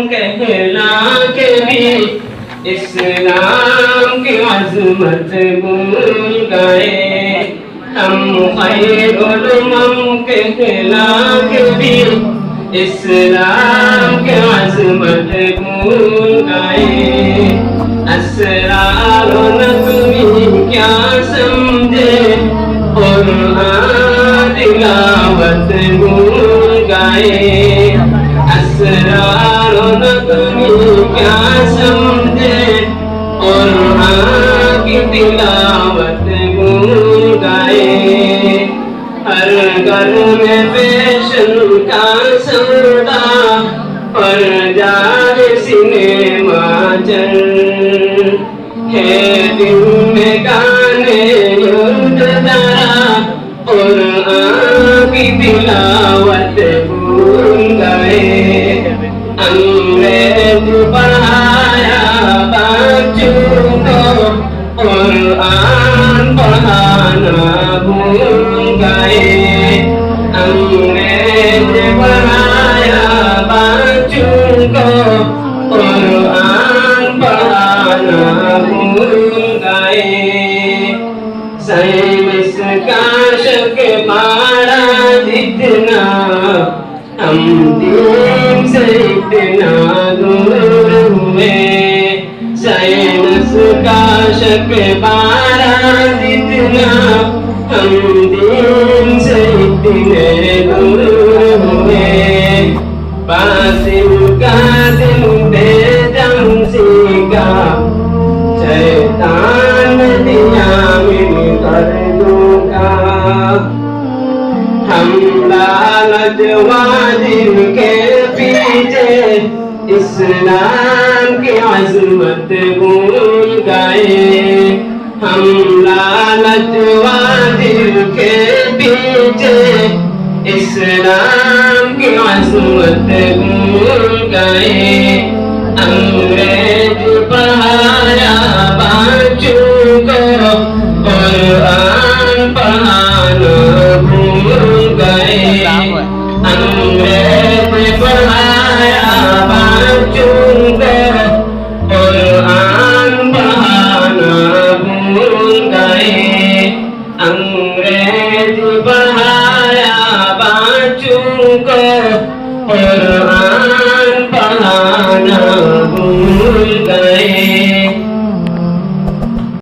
کہلا کے بھی اسلام کی عظمت بھول گئے، ہم خیر الامم کہلا کے بھی اسلام کی عظمت بھول گئے، اسرار و نظمی کیا سمجھے قرآن تلاوت بھول گئے، اسرار و نظمی کیا سمجھے قرآن کی تلاوت بھول گئے، ہر گھر میں فیشن کا سودا پر جائے سنیما چل ہے، دل میں گانے ذرا قرآن کی تلاوت بھول گئے، انگریز پڑھایا بچوں کو قرآن پڑھانا بھول گئے، انگریز پڑھایا بچوں کو قرآن پڑھانا بھول گئے، سائنس کا شک بڑا جتنا ہم دین سے اتنا دور ہوئے، سائنس کا شک بڑا جتنا ہم دین سے اتنے دور ہوئے، باطل کا دل بے جنسی کا شیطان دیا من کردوں کا، ہم لالچ واجب کے پیچھے اسلام کی عظمت بھول گئے، ہم لالچ واجب کے پیچھے اسلام کی عظمت بھول گئے،